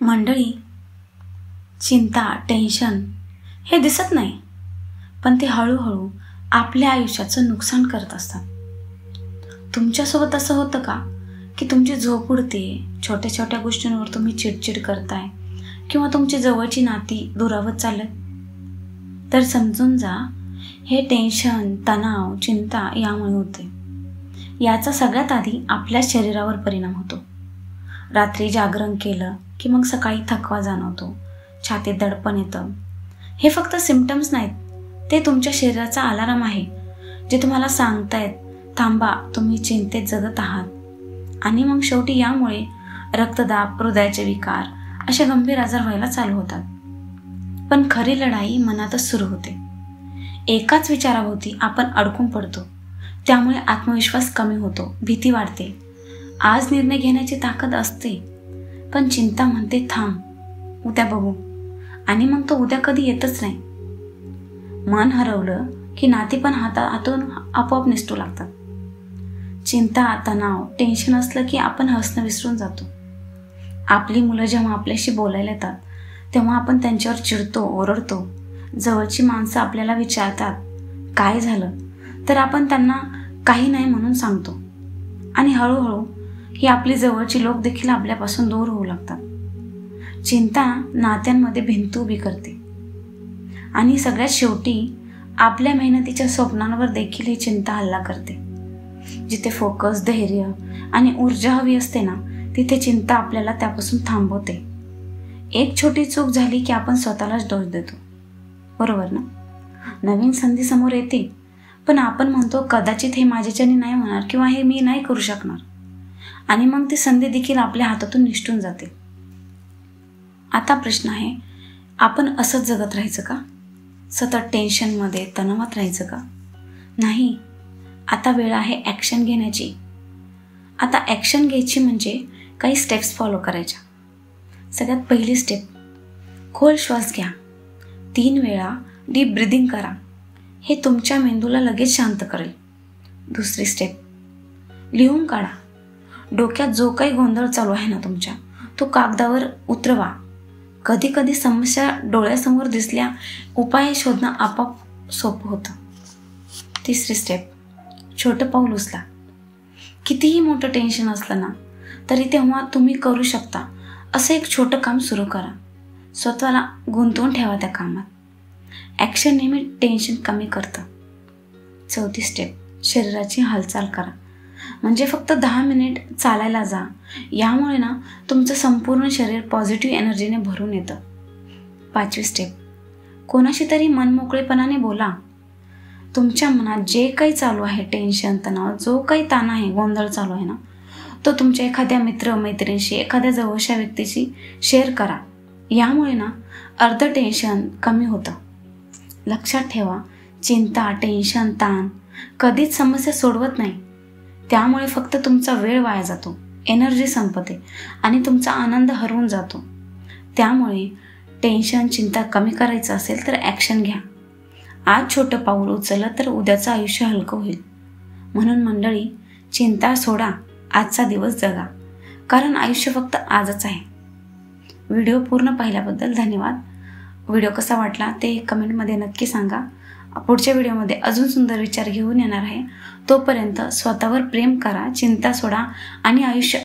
मंडळी, चिंता, टेन्शन हे दिसत नाही, पण ते हळूहळू आपल्या आयुष्याचं नुकसान करत असतात. तुमच्यासोबत असं होतं का की तुमची झोप उडते, छोट्या छोट्या गोष्टींवर तुम्ही चिडचिड करताय किंवा तुमची जवळची नाती दुरावत चालले? तर समजून जा, हे टेन्शन, तणाव, चिंता यामुळे होते. याचा सगळ्यात आधी आपल्या शरीरावर परिणाम होतो. रात्री जागरण केलं की मग सकाळी थकवा जाणवतो, छातीत दडपण येतं. हे फक्त सिम्पटम्स नाहीत, ते तुमच्या शरीराचा अलार्म आहे, जे तुम्हाला सांगतायत थांबा, तुम्ही चिंतेत जगत आहात. आणि मग शेवटी यामुळे रक्तदाब, हृदयाचे विकार असे गंभीर आजार व्हायला चालू होतात. पण खरी लढाई मनातच सुरू होते. एकाच विचाराभोवती आपण अडकून पडतो, त्यामुळे आत्मविश्वास कमी होतो, भीती वाढते. आज निर्णय घेण्याची ताकद असते, पण चिंता म्हणते थांब, उद्या बघू, आणि मग तो उद्या कधी येतच नाही. मन हरवलं की नाती पण हातून आपोआप निसटू लागतात. चिंता, तणाव, टेन्शन असलं की आपण हसणं विसरून जातो. आपली मुलं जेव्हा आपल्याशी बोलायला येतात तेव्हा आपण त्यांच्यावर चिडतो, ओरडतो. जवळची माणसं आपल्याला विचारतात काय झालं, तर आपण त्यांना काही नाही म्हणून सांगतो. आणि हळूहळू ही आपली जवळची लोक देखील आपल्यापासून दूर होऊ लागतात. चिंता नात्यांमध्ये भिंत उभी करते. आणि सगळ्यात शेवटी आपल्या मेहनतीच्या स्वप्नांवर देखील ही चिंता हल्ला करते. जिथे फोकस, धैर्य आणि ऊर्जा हवी असते ना, तिथे चिंता आपल्याला त्यापासून थांबवते. एक छोटी चूक झाली की आपण स्वतःलाच दोष देतो, बरोबर ना? नवीन संधी समोर येते, पण आपण म्हणतो कदाचित हे माझ्याच्याने नाही होणार किंवा हे मी नाही करू शकणार. आणि मग ती संधी देखील आपल्या हातातून निसटून जाते. आता प्रश्न आहे, आपण असंच जगत राहायचं का? सतत टेन्शनमध्ये, तणावात राहायचं का? नाही, आता वेळ आहे ॲक्शन घेण्याची. आता ॲक्शन घ्यायची म्हणजे काही स्टेप्स फॉलो करायच्या. सगळ्यात पहिली स्टेप, खोल श्वास घ्या. 3 वेळा डीप ब्रिदिंग करा. हे तुमच्या मेंदूला लगेच शांत करेल. दुसरी स्टेप, लिहून काढा. डोक्यात जो काही गोंधळ चालू आहे ना तुमच्या, तो कागदावर उतरवा. कधी कधी समस्या डोळ्यासमोर दिसल्या, उपाय शोधणं आपोआप सोपं होतं. तिसरी स्टेप, छोटं पाऊल उचला. कितीही मोठं टेन्शन असलं ना तरी तेव्हा तुम्ही करू शकता असं एक छोटं काम सुरू करा. स्वतःला गुंतवून ठेवा त्या कामात. ॲक्शन नेहमी टेन्शन कमी करतं. चौथी स्टेप, शरीराची हालचाल करा. म्हणजे फक्त 10 मिनिट चालायला जा. यामुळे ना तुमचं संपूर्ण शरीर पॉझिटिव्ह एनर्जीने भरून येतं. 5वी स्टेप, कोणाशी तरी मनमोकळेपणाने बोला. तुमच्या मनात जे काही चालू आहे, टेन्शन, तणाव, जो काही ताण आहे, गोंधळ चालू आहे ना, तो तुमच्या एखाद्या मित्र, मैत्रिणीशी, एखाद्या जवळच्या व्यक्तीशी शेअर करा. यामुळे ना अर्ध टेन्शन कमी होतं. लक्षात ठेवा, चिंता, टेन्शन, ताण कधीच समस्या सोडवत नाही. त्यामुळे फक्त तुमचा वेळ वाया जातो, एनर्जी संपते आणि तुमचा आनंद हरवून जातो. त्यामुळे टेन्शन, चिंता कमी करायचं असेल तर ॲक्शन घ्या. आज छोटं पाऊल उचललं तर उद्याचं आयुष्य हलकं होईल. म्हणून मंडळी, चिंता सोडा, आजचा दिवस जगा, कारण आयुष्य फक्त आजच आहे. व्हिडिओ पूर्ण पाहिल्याबद्दल धन्यवाद. व्हिडिओ कसा वाटला ते कमेंटमध्ये नक्की सांगा. पुढच्या व्हिडिओमध्ये अजून सुंदर विचार घेऊन येणार आहे. तोपर्यंत स्वतःवर प्रेम करा, चिंता सोडा आणि आयुष्य